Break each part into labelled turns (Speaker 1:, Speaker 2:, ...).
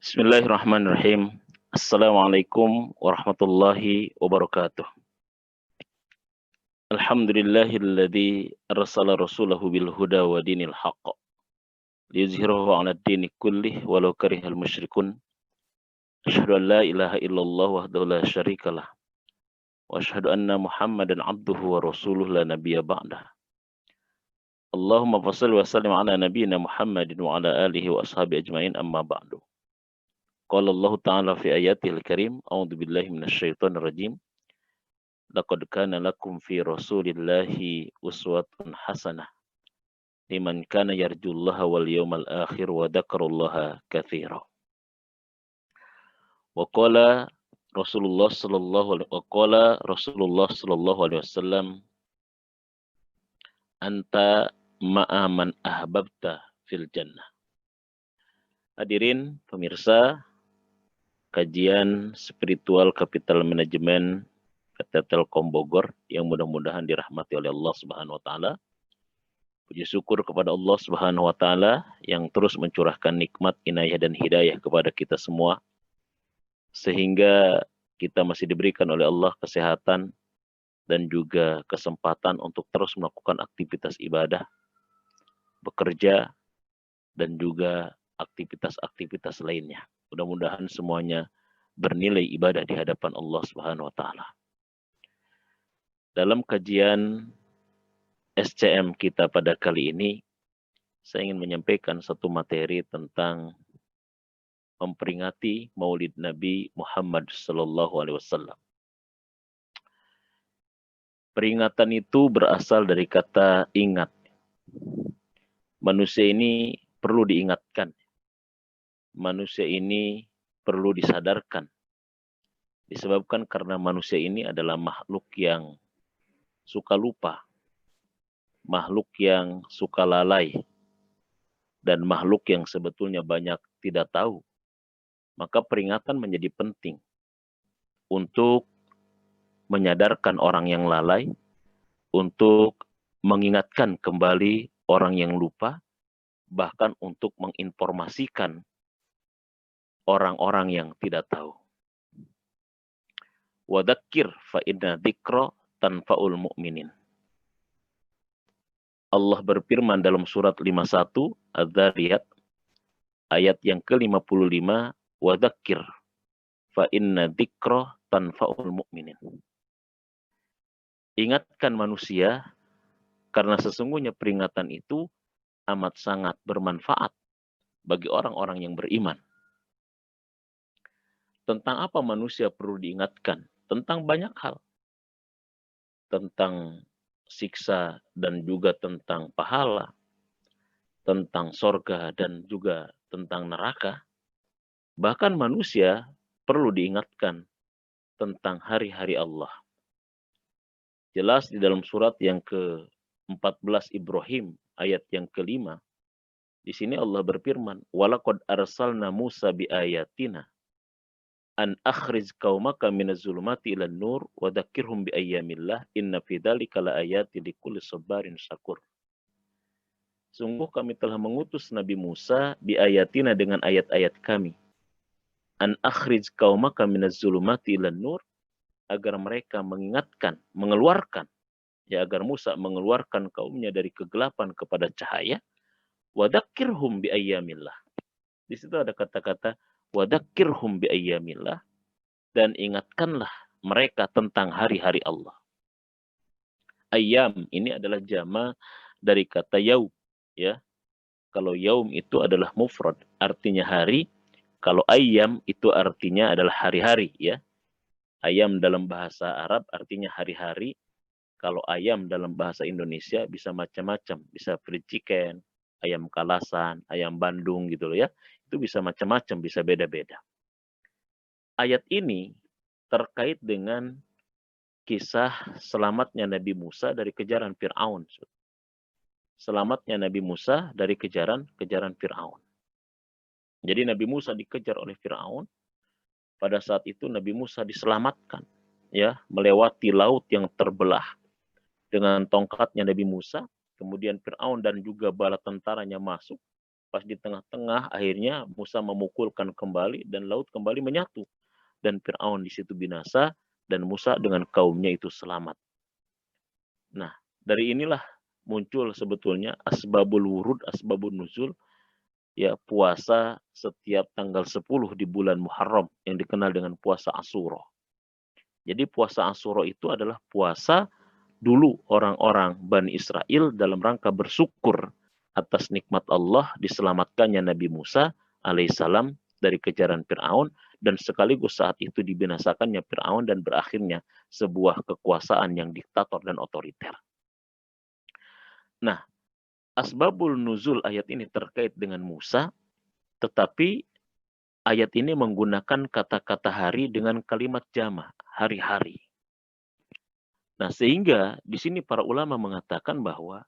Speaker 1: Bismillahirrahmanirrahim. Assalamualaikum warahmatullahi wabarakatuh. Alhamdulillahilladzi arsala rasulahu bil huda wa dinil haqq liyuzhirahu 'ala ad-dini kullih walau karihal musyrikun. Asyhadu an la ilaha illallah wahdahu la syarikalah wa asyhadu anna Muhammadan 'abduhu wa rasuluhu la nabiyya ba'dah. Allahumma shalli wa sallim 'ala nabiyyina Muhammadin wa 'ala alihi wa ashabihi ajmain amma ba'du. Qala Allah Ta'ala fi ayatil karim, a'udzu billahi minasyaitonir rajim. Laqad kana lakum fi Rasulillahi uswatun hasanah liman kana yarjullaha wal yawmal akhir wa dzakarallaha katsira. Wa qala Rasulullah sallallahu alaihi wasallam, anta ma'a man ahbabta fil jannah. Hadirin pemirsa kajian spiritual Capital Management PT Telkom Bogor yang mudah-mudahan dirahmati oleh Allah Subhanahu wa taala. Puji syukur kepada Allah Subhanahu wa taala yang terus mencurahkan nikmat, inayah dan hidayah kepada kita semua sehingga kita masih diberikan oleh Allah kesehatan dan juga kesempatan untuk terus melakukan aktivitas ibadah, bekerja dan juga aktivitas-aktivitas lainnya. Mudah-mudahan semuanya bernilai ibadah di hadapan Allah Subhanahu wa taala. Dalam kajian SCM kita pada kali ini, saya ingin menyampaikan satu materi tentang memperingati Maulid Nabi Muhammad sallallahu alaihi wasallam. Peringatan itu berasal dari kata ingat. Manusia ini perlu diingatkan. Manusia ini perlu disadarkan. Disebabkan karena manusia ini adalah makhluk yang suka lupa, makhluk yang suka lalai, dan makhluk yang sebetulnya banyak tidak tahu. Maka peringatan menjadi penting untuk menyadarkan orang yang lalai, untuk mengingatkan kembali orang yang lupa, bahkan untuk menginformasikan orang-orang yang tidak tahu. Wadzakir fa inna dzikra tanfa'ul mu'minin. Allah berfirman dalam surat 51 Az-Zariyat ayat yang ke-55, wadzakir fa inna dzikra tanfa'ul mu'minin. Ingatkan manusia karena sesungguhnya peringatan itu amat sangat bermanfaat bagi orang-orang yang beriman. Tentang apa manusia perlu diingatkan? Tentang banyak hal. Tentang siksa dan juga tentang pahala, tentang sorga dan juga tentang neraka. Bahkan manusia perlu diingatkan tentang hari-hari Allah. Jelas di dalam surat yang ke-14 Ibrahim ayat yang ke-5. Di sini Allah berfirman, "Walaqad arsalna Musa biayatina an akhrij qaumaka minaz zulumati ilan nur wa dzakkirhum bi ayyamillah inna fi dzalika laayatin likulli sabarin syakur." Sungguh kami telah mengutus Nabi Musa biayatina dengan ayat-ayat kami. An akhrij qaumaka minaz zulumati ilan nur, agar mereka mengingatkan, mengeluarkan, ya agar Musa mengeluarkan kaumnya dari kegelapan kepada cahaya. Wa dzakkirhum bi ayyamillah. Di situ ada kata-kata wadzakirhum bi ayyamillah, dan ingatkanlah mereka tentang hari-hari Allah. Ayyam ini adalah jama dari kata yaum, ya. Kalau yaum itu adalah mufrad, artinya hari. Kalau ayyam itu artinya adalah hari-hari, ya. Ayyam dalam bahasa Arab artinya hari-hari. Kalau ayam dalam bahasa Indonesia bisa macam-macam, bisa fried chicken, ayam kalasan, ayam Bandung gitu loh ya. Itu bisa macam-macam, bisa beda-beda. Ayat ini terkait dengan kisah selamatnya Nabi Musa dari kejaran Fir'aun. Selamatnya Nabi Musa dari kejaran Fir'aun. Jadi Nabi Musa dikejar oleh Fir'aun. Pada saat itu Nabi Musa diselamatkan, ya, melewati laut yang terbelah dengan tongkatnya Nabi Musa. Kemudian Fir'aun dan juga bala tentaranya masuk. Pas di tengah-tengah akhirnya Musa memukulkan kembali dan laut kembali menyatu. Dan Fir'aun di situ binasa dan Musa dengan kaumnya itu selamat. Nah, dari inilah muncul sebetulnya asbabul wurud, asbabun nuzul, ya puasa setiap tanggal 10 di bulan Muharram yang dikenal dengan puasa Asyura. Jadi puasa Asyura itu adalah puasa dulu orang-orang Bani Israel dalam rangka bersyukur atas nikmat Allah diselamatkannya Nabi Musa alaihissalam dari kejaran Fir'aun dan sekaligus saat itu dibinasakannya Fir'aun dan berakhirnya sebuah kekuasaan yang diktator dan otoriter. Nah, asbabul nuzul ayat ini terkait dengan Musa, tetapi ayat ini menggunakan kata-kata hari dengan kalimat jama, hari-hari. Nah, sehingga di sini para ulama mengatakan bahwa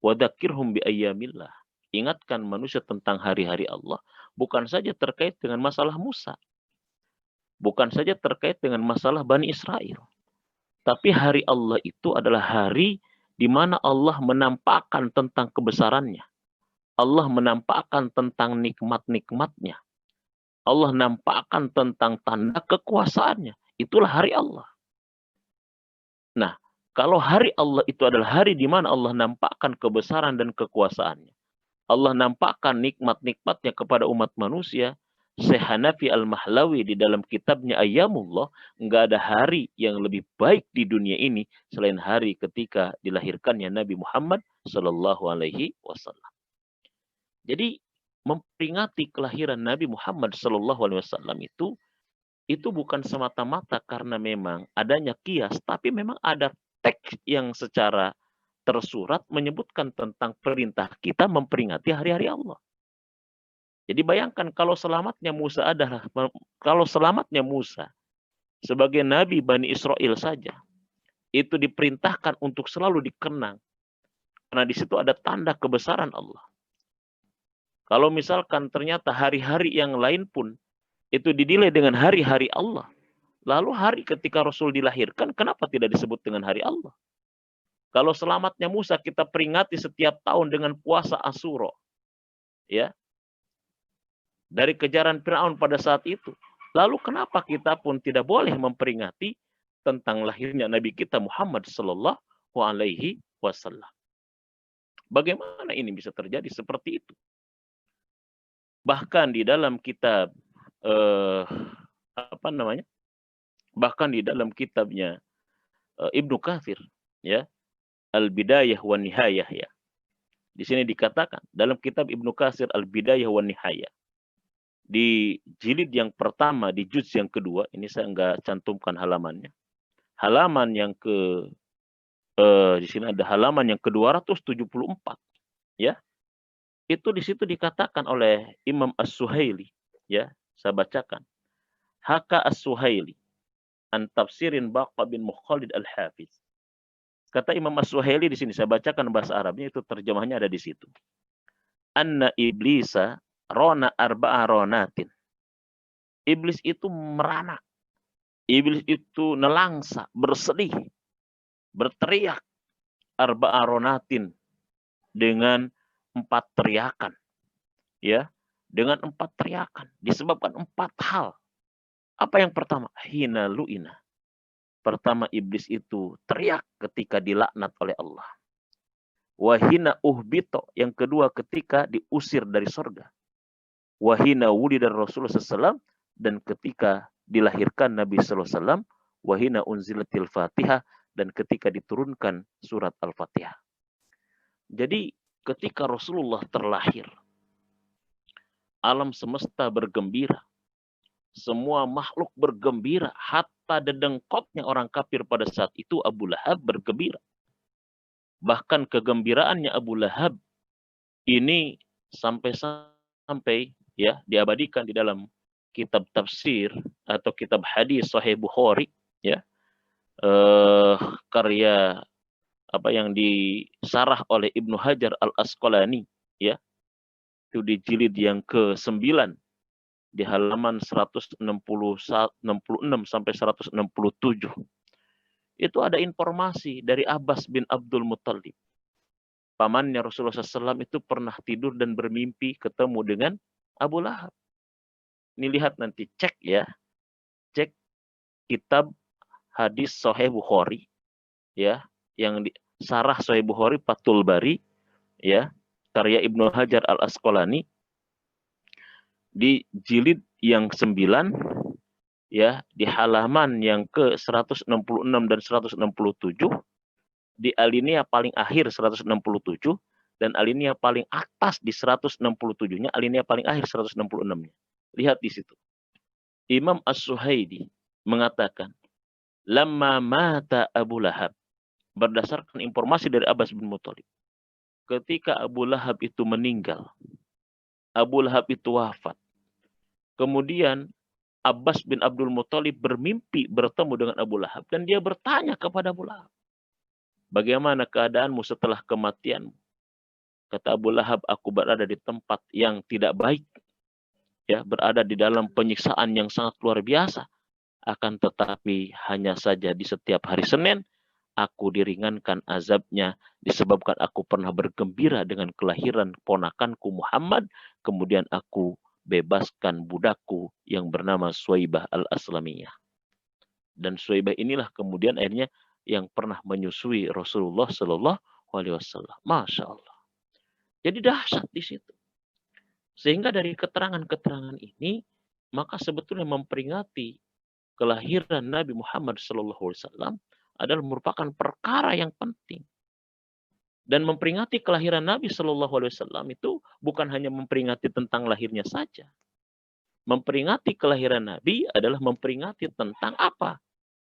Speaker 1: wadakirhum bi ayyamillah. Ingatkan manusia tentang hari-hari Allah. Bukan saja terkait dengan masalah Musa. Bukan saja terkait dengan masalah Bani Israel. Tapi hari Allah itu adalah hari di mana Allah menampakkan tentang kebesarannya. Allah menampakkan tentang nikmat-nikmatnya. Allah nampakkan tentang tanda kekuasaannya. Itulah hari Allah. Nah, kalau hari Allah itu adalah hari di mana Allah nampakkan kebesaran dan kekuasaannya. Allah nampakkan nikmat-nikmatnya kepada umat manusia. Syekh Hanafi Al-Mahlawi di dalam kitabnya Ayyamullah, enggak ada hari yang lebih baik di dunia ini selain hari ketika dilahirkannya Nabi Muhammad Sallallahu Alaihi Wasallam. Jadi memperingati kelahiran Nabi Muhammad Sallallahu Alaihi Wasallam itu bukan semata-mata karena memang adanya kias, tapi memang ada teks yang secara tersurat menyebutkan tentang perintah kita memperingati hari-hari Allah. Jadi bayangkan kalau selamatnya Musa sebagai nabi Bani Israel saja itu diperintahkan untuk selalu dikenang karena di situ ada tanda kebesaran Allah. Kalau misalkan ternyata hari-hari yang lain pun itu dinilai dengan hari-hari Allah, lalu hari ketika Rasul dilahirkan kenapa tidak disebut dengan hari Allah? Kalau selamatnya Musa kita peringati setiap tahun dengan puasa Asyura, ya, dari kejaran Fir'aun pada saat itu. Lalu kenapa kita pun tidak boleh memperingati tentang lahirnya Nabi kita Muhammad Sallallahu Alaihi Wasallam? Bagaimana ini bisa terjadi seperti itu? Bahkan di dalam kitab apa namanya? Bahkan di dalam kitabnya Ibnu Katsir, ya, Al-Bidayah wa Nihayah, ya. Di sini dikatakan dalam kitab Ibnu Katsir Al-Bidayah wa Nihayah di jilid yang pertama di juz yang kedua, ini saya enggak cantumkan halamannya. Halaman yang di sini ada halaman yang ke-274, ya. Itu di situ dikatakan oleh Imam As-Suhaili, ya, saya bacakan. Haka As-Suhaili an tafsirin Baqa bin Mukhalid Al-Hafiz. Kata Imam As-Suhaili di sini, saya bacakan bahasa Arabnya, itu terjemahnya ada di situ. Anna iblisa rona arba'a ronatin. Iblis itu merana. Iblis itu nelangsa, bersedih, berteriak arba'a ronatin dengan 4 teriakan. Ya, dengan 4 teriakan disebabkan 4 hal. Apa yang pertama? Hina lu'ina. Pertama, iblis itu teriak ketika dilaknat oleh Allah. Wahina uhbito. Yang kedua, ketika diusir dari sorga. Wahina wulida Rasulullah SAW. Dan ketika dilahirkan Nabi SAW. Wahina unzilatil Fatihah. Dan ketika diturunkan surat Al-Fatihah. Jadi ketika Rasulullah terlahir, alam semesta bergembira. Semua makhluk bergembira. Hatta dedengkotnya orang kafir pada saat itu Abu Lahab bergembira. Bahkan kegembiraannya Abu Lahab ini sampai ya diabadikan di dalam kitab tafsir atau kitab hadis Sahih Bukhari, ya. Karya apa yang disarah oleh Ibnu Hajar Al-Asqalani, ya. Itu di jilid yang ke-9 di halaman 166 sampai 167. Itu ada informasi dari Abbas bin Abdul Muttalib. pamannya Rasulullah SAW itu pernah tidur dan bermimpi ketemu dengan Abu Lahab. Ini lihat nanti, cek ya, cek kitab hadis Sahih Bukhari, ya, yang di Sarah Sahih Bukhari Fathul Bari, ya, karya Ibnu Hajar Al Asqalani, di jilid yang 9, ya, di halaman yang ke 166 dan 167, di alinea paling akhir 167, dan alinea paling atas di 167-nya, alinea paling akhir 166-nya. Lihat di situ. Imam As-Suhaidi mengatakan, lamma mata Abu Lahab, berdasarkan informasi dari Abbas bin Muthalib, ketika Abu Lahab itu meninggal, Abu Lahab itu wafat, kemudian Abbas bin Abdul Muthalib bermimpi bertemu dengan Abu Lahab, dan dia bertanya kepada Abu Lahab, bagaimana keadaanmu setelah kematianmu? Kata Abu Lahab, aku berada di tempat yang tidak baik, ya, berada di dalam penyiksaan yang sangat luar biasa. Akan tetapi hanya saja di setiap hari Senin aku diringankan azabnya disebabkan aku pernah bergembira dengan kelahiran ponakanku Muhammad, kemudian aku bebaskan budakku yang bernama Suwaibah al-Aslamiyah. Dan Suwaibah inilah kemudian akhirnya yang pernah menyusui Rasulullah Shallallahu Alaihi Wasallam. Masya Allah. Jadi dahsyat di situ. Sehingga dari keterangan-keterangan ini, maka sebetulnya memperingati kelahiran Nabi Muhammad SAW adalah merupakan perkara yang penting. Dan memperingati kelahiran Nabi SAW itu bukan hanya memperingati tentang lahirnya saja. Memperingati kelahiran Nabi adalah memperingati tentang apa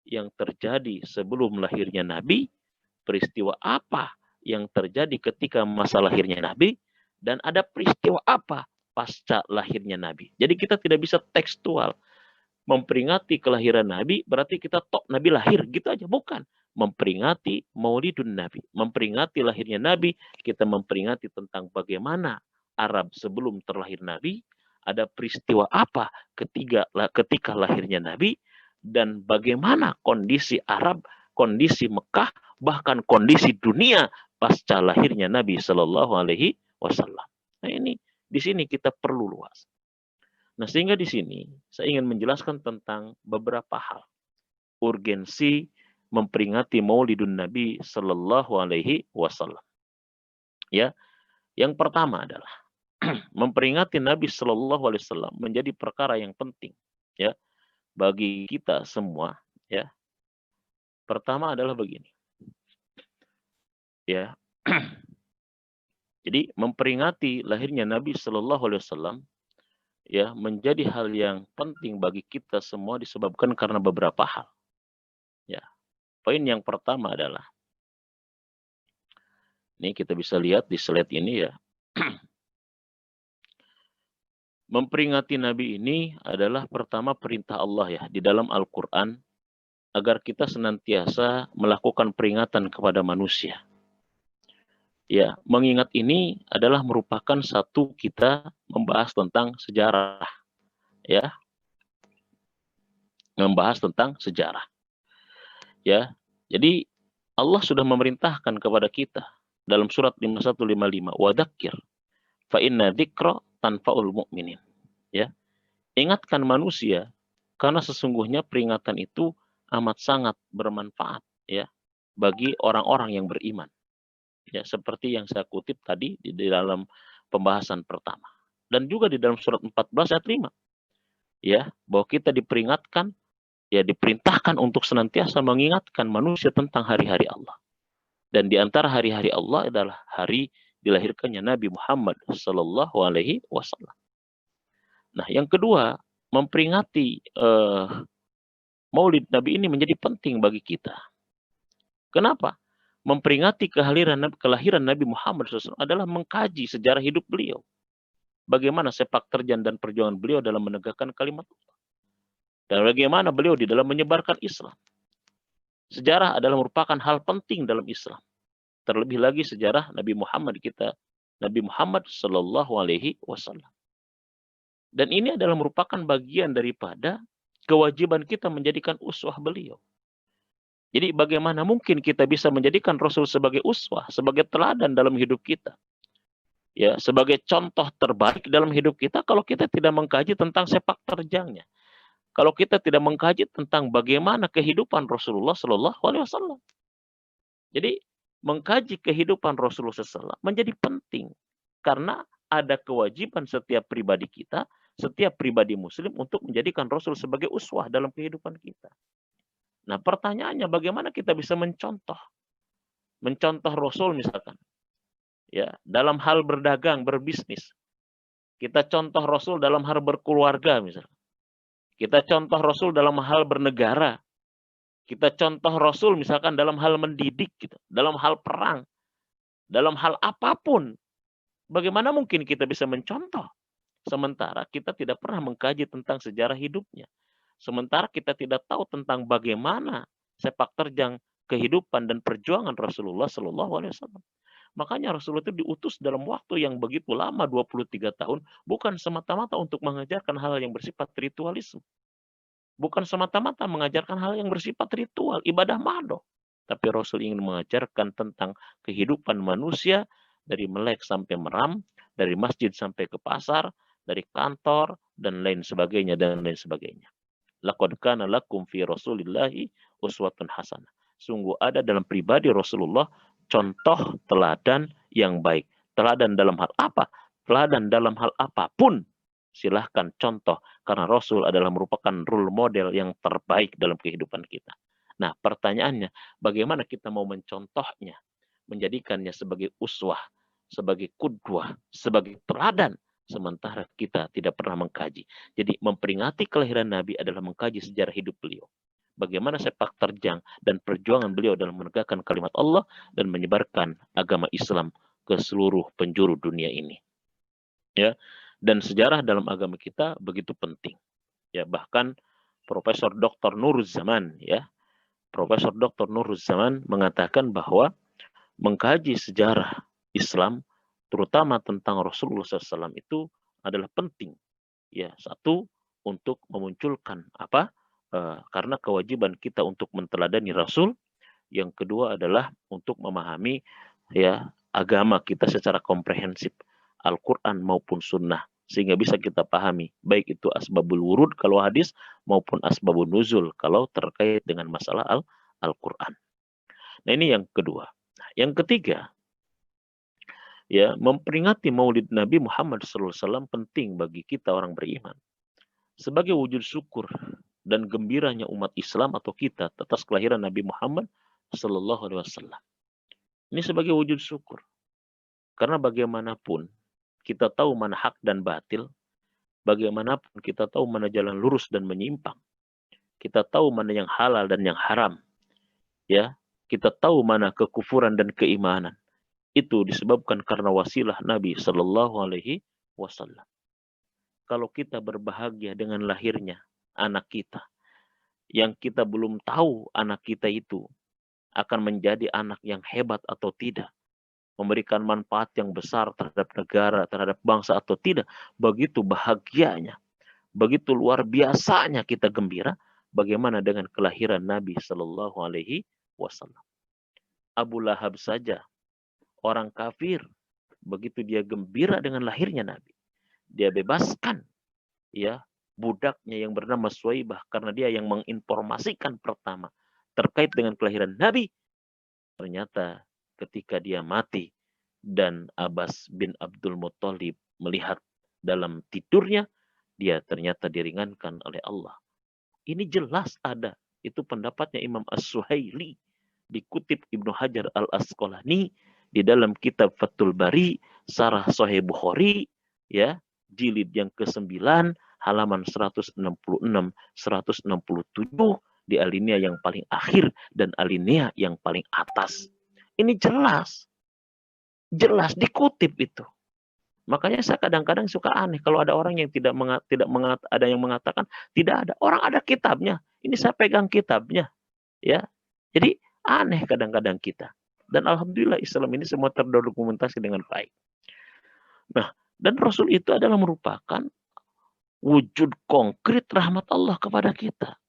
Speaker 1: yang terjadi sebelum lahirnya Nabi, peristiwa apa yang terjadi ketika masa lahirnya Nabi, dan ada peristiwa apa pasca lahirnya Nabi. Jadi kita tidak bisa tekstual. Memperingati kelahiran Nabi berarti kita tok Nabi lahir gitu aja, bukan. Memperingati Maulidun Nabi, memperingati lahirnya Nabi, kita memperingati tentang bagaimana Arab sebelum terlahir Nabi, ada peristiwa apa ketika lahirnya Nabi, dan bagaimana kondisi Arab, kondisi Mekah, bahkan kondisi dunia pasca lahirnya Nabi Shallallahu Alaihi Wasallam. Nah ini di sini kita perlu luas. Nah sehingga di sini saya ingin menjelaskan tentang beberapa hal urgensi memperingati Maulidun Nabi Shallallahu Alaihi Wasallam. Ya, yang pertama adalah memperingati Nabi Shallallahu Alaihi Wasallam menjadi perkara yang penting, ya, bagi kita semua, ya. Pertama adalah begini, ya. Jadi memperingati lahirnya Nabi Shallallahu Alaihi Wasallam, ya, menjadi hal yang penting bagi kita semua disebabkan karena beberapa hal. Ya, poin yang pertama adalah, ini kita bisa lihat di slide ini, ya. Memperingati Nabi ini adalah pertama perintah Allah, ya, di dalam Al-Quran, agar kita senantiasa melakukan peringatan kepada manusia. Ya, mengingat ini adalah merupakan satu kita membahas tentang sejarah, ya, membahas tentang sejarah, ya. Jadi Allah sudah memerintahkan kepada kita dalam surat 5155, wadzakir fa inna dzikra tanfa'ul mu'minin, ya. Ingatkan manusia karena sesungguhnya peringatan itu amat sangat bermanfaat, ya, bagi orang-orang yang beriman. Ya, seperti yang saya kutip tadi di dalam pembahasan pertama. Dan juga di dalam surat 14 ayat 5. Ya, bahwa kita diperingatkan, ya, diperintahkan untuk senantiasa mengingatkan manusia tentang hari-hari Allah. Dan di antara hari-hari Allah adalah hari dilahirkannya Nabi Muhammad Sallallahu Alaihi Wasallam. Nah, yang kedua, memperingati Maulid Nabi ini menjadi penting bagi kita. Kenapa? Memperingati kelahiran Nabi Muhammad SAW adalah mengkaji sejarah hidup beliau. Bagaimana sepak terjang dan perjuangan beliau dalam menegakkan kalimat Allah. Dan bagaimana beliau di dalam menyebarkan Islam. Sejarah adalah merupakan hal penting dalam Islam. Terlebih lagi sejarah Nabi Muhammad kita, Nabi Muhammad Sallallahu Alaihi Wasallam. Dan ini adalah merupakan bagian daripada kewajiban kita menjadikan uswah beliau. Jadi bagaimana mungkin kita bisa menjadikan Rasul sebagai uswah, sebagai teladan dalam hidup kita? Ya, sebagai contoh terbaik dalam hidup kita kalau kita tidak mengkaji tentang sepak terjangnya. Kalau kita tidak mengkaji tentang bagaimana kehidupan Rasulullah Shallallahu Alaihi Wasallam. Jadi mengkaji kehidupan Rasulullah SAW menjadi penting karena ada kewajiban setiap pribadi kita, setiap pribadi Muslim untuk menjadikan Rasul sebagai uswah dalam kehidupan kita. Nah, pertanyaannya bagaimana kita bisa mencontoh Rasul misalkan, ya dalam hal berdagang, berbisnis. Kita contoh Rasul dalam hal berkeluarga misalkan. Kita contoh Rasul dalam hal bernegara. Kita contoh Rasul misalkan dalam hal mendidik, gitu, dalam hal perang, dalam hal apapun. Bagaimana mungkin kita bisa mencontoh? Sementara kita tidak pernah mengkaji tentang sejarah hidupnya. Sementara kita tidak tahu tentang bagaimana sepak terjang kehidupan dan perjuangan Rasulullah Shallallahu Alaihi Wasallam. Makanya Rasulullah itu diutus dalam waktu yang begitu lama, 23 tahun, bukan semata-mata untuk mengajarkan hal yang bersifat ritualisme. Bukan semata-mata mengajarkan hal yang bersifat ritual, ibadah mado. Tapi Rasul ingin mengajarkan tentang kehidupan manusia dari melek sampai meram, dari masjid sampai ke pasar, dari kantor, dan lain sebagainya, dan lain sebagainya. Laqad kana lakum fi Rasulillahi uswatun hasanah. Sungguh ada dalam pribadi Rasulullah contoh teladan yang baik. Teladan dalam hal apa? Teladan dalam hal apapun. Silahkan contoh. Karena Rasul adalah merupakan role model yang terbaik dalam kehidupan kita. Nah, pertanyaannya, bagaimana kita mau mencontohnya? Menjadikannya sebagai uswah, sebagai kudwah, sebagai teladan. Sementara kita tidak pernah mengkaji. Jadi memperingati kelahiran Nabi adalah mengkaji sejarah hidup beliau. Bagaimana sepak terjang dan perjuangan beliau dalam menegakkan kalimat Allah dan menyebarkan agama Islam ke seluruh penjuru dunia ini. Ya, dan sejarah dalam agama kita begitu penting. Ya, bahkan Profesor Dr. Nuruzzaman, ya, Profesor Dr. Nuruzzaman mengatakan bahwa mengkaji sejarah Islam, terutama tentang Rasulullah SAW itu adalah penting. Ya, satu untuk memunculkan apa? Karena kewajiban kita untuk menteladani Rasul. Yang kedua adalah untuk memahami ya agama kita secara komprehensif, Al-Quran maupun Sunnah, sehingga bisa kita pahami baik itu asbabul wurud kalau hadis maupun asbabun nuzul kalau terkait dengan masalah Al-Quran. Nah, ini yang kedua. Nah, yang ketiga, ya memperingati Maulid Nabi Muhammad SAW penting bagi kita orang beriman sebagai wujud syukur dan gembiranya umat Islam atau kita atas kelahiran Nabi Muhammad Sallallahu Alaihi Wasallam. Ini sebagai wujud syukur. Karena bagaimanapun kita tahu mana hak dan batil, bagaimanapun kita tahu mana jalan lurus dan menyimpang, kita tahu mana yang halal dan yang haram, ya, kita tahu mana kekufuran dan keimanan. Itu disebabkan karena wasilah Nabi Sallallahu Alaihi Wasallam. Kalau kita berbahagia dengan lahirnya anak kita, yang kita belum tahu anak kita itu akan menjadi anak yang hebat atau tidak, memberikan manfaat yang besar terhadap negara, terhadap bangsa atau tidak, begitu bahagianya, begitu luar biasanya kita gembira. Bagaimana dengan kelahiran Nabi Shallallahu Alaihi Wasallam? Abu Lahab saja, orang kafir, begitu dia gembira dengan lahirnya Nabi, dia bebaskan ya budaknya yang bernama Suwaibah karena dia yang menginformasikan pertama terkait dengan kelahiran Nabi. Ternyata ketika dia mati dan Abbas bin Abdul Muthalib melihat dalam tidurnya, dia ternyata diringankan oleh Allah. Ini jelas ada. Itu pendapatnya Imam As-Suhaili. Dikutip Ibnu Hajar Al-Asqalani di dalam kitab Fathul Bari, Sarah Sahih Bukhari, ya, jilid yang ke-9, halaman 166, 167, di alinea yang paling akhir dan alinea yang paling atas. Ini jelas. Jelas dikutip itu. Makanya saya kadang-kadang suka aneh kalau ada orang yang ada yang mengatakan tidak ada. Orang ada kitabnya. Ini saya pegang kitabnya, ya. Jadi aneh kadang-kadang kita. Dan alhamdulillah Islam ini semua terdokumentasi dengan baik. Nah, dan Rasul itu adalah merupakan wujud konkret rahmat Allah kepada kita.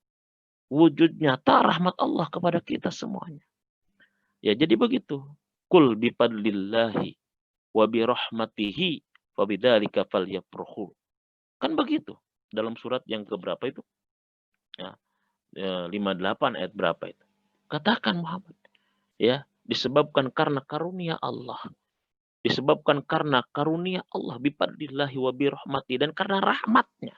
Speaker 1: wujud nyata rahmat Allah kepada kita semuanya. Ya, jadi begitu. Qul bifadlillahi wa birahmatihi fabidzalika falyafrahu. Kan begitu. Dalam surat yang keberapa itu? Ya, 58 ayat berapa itu? Katakan Muhammad, ya, disebabkan karena karunia Allah. Disebabkan karena karunia Allah bifadlillahi wa birahmatihi, dan karena rahmatnya.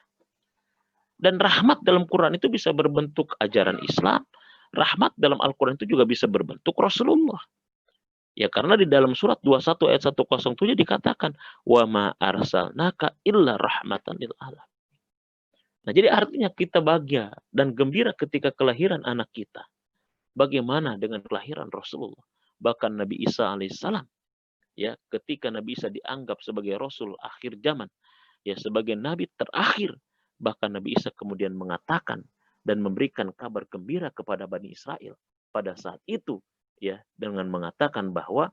Speaker 1: Dan rahmat dalam Quran itu bisa berbentuk ajaran Islam. Rahmat dalam Al-Quran itu juga bisa berbentuk Rasulullah. Ya, karena di dalam surat 21 ayat 107 dikatakan, wa ma arsalnaka illa rahmatan lil alamin. Nah, jadi artinya kita bahagia dan gembira ketika kelahiran anak kita. Bagaimana dengan kelahiran Rasulullah? Bahkan Nabi Isa alaihissalam, ya, ketika Nabi Isa dianggap sebagai Rasul akhir zaman, ya, sebagai Nabi terakhir, bahkan Nabi Isa kemudian mengatakan dan memberikan kabar gembira kepada Bani Israel pada saat itu, ya, dengan mengatakan bahwa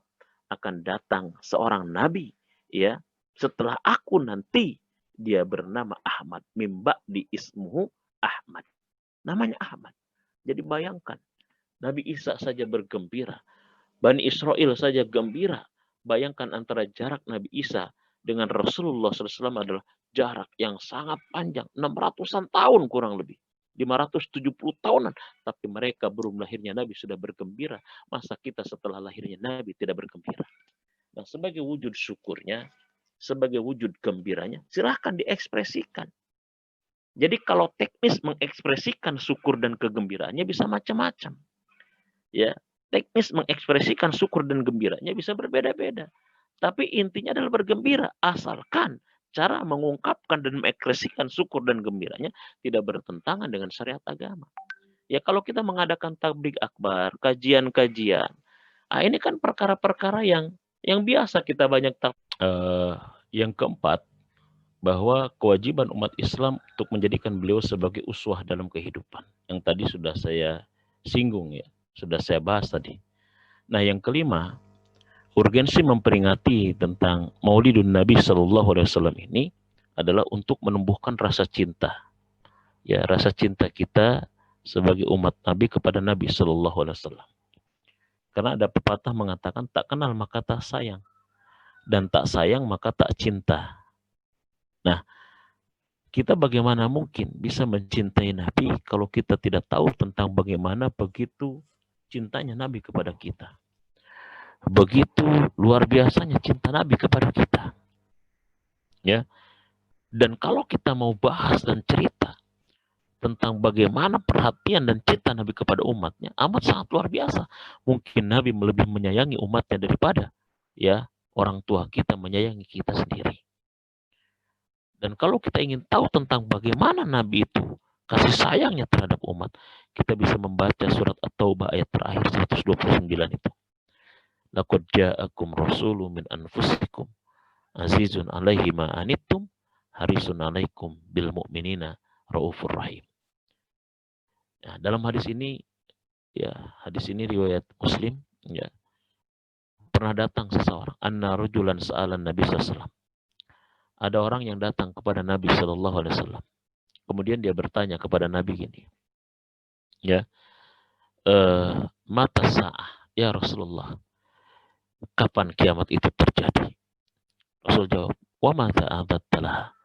Speaker 1: akan datang seorang nabi, ya, setelah aku nanti, dia bernama Ahmad, mimba di ismuhu Ahmad, namanya Ahmad. Jadi bayangkan, Nabi Isa saja bergembira, Bani Israel saja gembira. Bayangkan antara jarak Nabi Isa dengan Rasulullah SAW adalah jarak yang sangat panjang, 600-an tahun kurang lebih. 570 tahunan, tapi mereka belum lahirnya Nabi sudah bergembira. Masa kita setelah lahirnya Nabi tidak bergembira? Nah, sebagai wujud syukurnya, sebagai wujud gembiranya, silahkan diekspresikan. Jadi kalau teknis mengekspresikan syukur dan kegembiraannya bisa macam-macam. Ya, teknis mengekspresikan syukur dan gembiranya bisa berbeda-beda. Tapi intinya adalah bergembira, asalkan cara mengungkapkan dan mengekspresikan syukur dan gembiranya tidak bertentangan dengan syariat agama. Ya, kalau kita mengadakan tabligh akbar, kajian-kajian, ini kan perkara-perkara yang biasa kita banyak tahu. Yang keempat, bahwa kewajiban umat Islam untuk menjadikan beliau sebagai uswah dalam kehidupan. Yang tadi sudah saya singgung, ya, sudah saya bahas tadi. Nah, yang kelima, urgensi memperingati tentang Maulidun Nabi Shallallahu Alaihi Wasallam ini adalah untuk menumbuhkan rasa cinta, ya, rasa cinta kita sebagai umat Nabi kepada Nabi Shallallahu Alaihi Wasallam. Karena ada pepatah mengatakan tak kenal maka tak sayang, dan tak sayang maka tak cinta. Nah, kita bagaimana mungkin bisa mencintai Nabi kalau kita tidak tahu tentang bagaimana begitu cintanya Nabi kepada kita. Begitu luar biasanya cinta Nabi kepada kita. Ya. Dan kalau kita mau bahas dan cerita tentang bagaimana perhatian dan cinta Nabi kepada umatnya, amat sangat luar biasa. Mungkin Nabi lebih menyayangi umatnya daripada, ya, orang tua kita menyayangi kita sendiri. Dan kalau kita ingin tahu tentang bagaimana Nabi itu kasih sayangnya terhadap umat, kita bisa membaca surat At-Taubah ayat terakhir 129 itu. Laqad ja'akum rasulun min anfusikum azizun 'alaihi ma anittum harisun 'alaikum bil mu'minina raufur rahim. Ya, dalam hadis ini, ya, hadis ini riwayat Muslim, ya. Pernah datang seseorang, anna rajulan sa'alan Nabi sallallahu alaihi wasallam. Ada orang yang datang kepada Nabi sallallahu alaihi wasallam. Kemudian dia bertanya kepada Nabi gini, ya, mata sa'ah ya Rasulullah, kapan kiamat itu terjadi? Rasul jawab, wa mata a'dadtalah.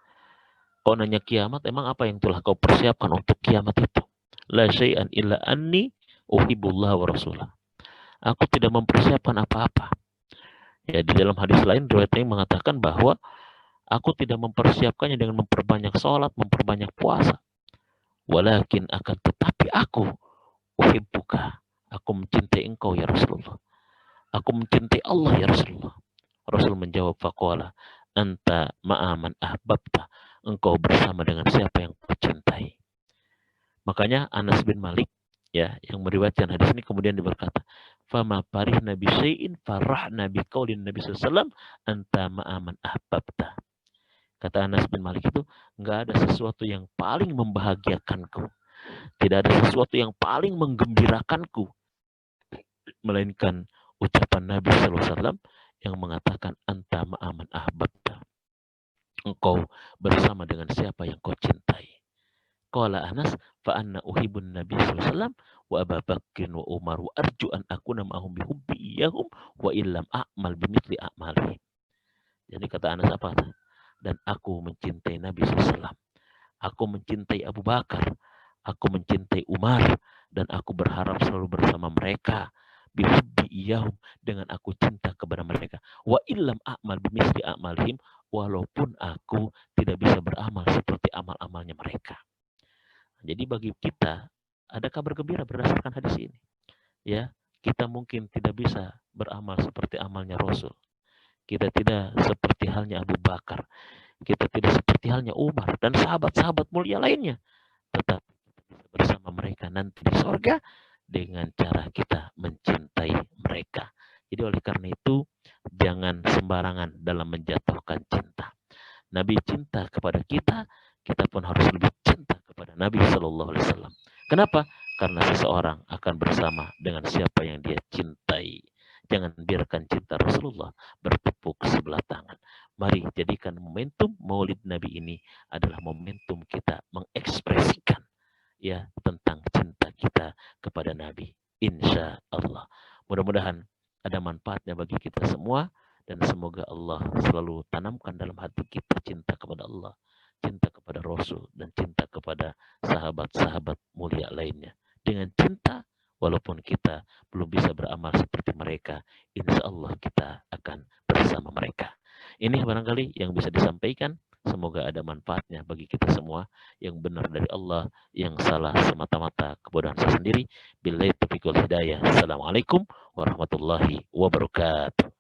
Speaker 1: Kau nanya kiamat, emang apa yang telah kau persiapkan untuk kiamat itu? La syai'an illa anni uhibbullah wa rasulah. Aku tidak mempersiapkan apa-apa. Ya, di dalam hadis lain riwayat ini mengatakan bahwa aku tidak mempersiapkannya dengan memperbanyak sholat, memperbanyak puasa. Walakin akan tetapi aku uhibbuka. Aku mencintai engkau ya Rasulullah. Aku mencintai Allah ya Rasulullah. Rasul menjawab, faqala anta ma'aman ahbabta. Engkau bersama dengan siapa yang kau cintai. Makanya Anas bin Malik, ya, yang meriwayatkan hadis ini kemudian berkata, fama parihna bi syai'in farahna bi qaulin Nabi sallallahu alaihi wasallam anta ma'aman ahbabta. Kata Anas bin Malik itu, enggak ada sesuatu yang paling membahagiakanku, tidak ada sesuatu yang paling menggembirakanku, melainkan ucapan Nabi sallallahu alaihi wasallam yang mengatakan anta ma'aman ahbabta. Engkau bersama dengan siapa yang kau cintai.
Speaker 2: Qala Anas, fa anna uhibbun Nabi sallallahu alaihi wasallam wa Abu Bakrin wa Umar wa arju an akuna ma'hum bi hubbi iyyahum wa illam a'mal bimithli a'malihim. Jadi kata Anas apa? Dan aku mencintai Nabi SAW. Aku mencintai Abu Bakar. Aku mencintai Umar. Dan aku berharap selalu bersama mereka. Bihubbi iyahum. Dengan aku cinta kepada mereka. Wa illam a'mal bimisli a'malihim. Walaupun aku tidak bisa beramal seperti amal-amalnya mereka. Jadi bagi kita, ada kabar gembira berdasarkan hadis ini. Ya, kita mungkin tidak bisa beramal seperti amalnya Rasul. Kita tidak seperti halnya Abu Bakar. Kita tidak seperti halnya Umar dan sahabat-sahabat mulia lainnya. Tetapi bersama mereka nanti di sorga dengan cara kita mencintai mereka. Jadi oleh karena itu, jangan sembarangan dalam menjatuhkan cinta. Nabi cinta kepada kita, kita pun harus lebih cinta kepada Nabi Shallallahu Alaihi Wasallam. Kenapa? Karena seseorang akan bersama dengan siapa yang dia cintai. Jangan biarkan cinta Rasulullah bertepuk sebelah tangan. Mari jadikan momentum Maulid Nabi ini adalah momentum kita mengekspresikan ya tentang cinta kita kepada Nabi. Insya Allah. Mudah-mudahan ada manfaatnya bagi kita semua dan semoga Allah selalu tanamkan dalam hati kita cinta kepada Allah, cinta kepada Rasul dan cinta kepada sahabat-sahabat mulia lainnya. Dengan cinta, walaupun kita belum bisa beramal seperti mereka, insya Allah kita akan bersama mereka. Ini barangkali yang bisa disampaikan. Semoga ada manfaatnya bagi kita semua. Yang benar dari Allah, yang salah semata-mata kebodohan saya sendiri. Billahi taufiq wal hidayah. Assalamualaikum warahmatullahi wabarakatuh.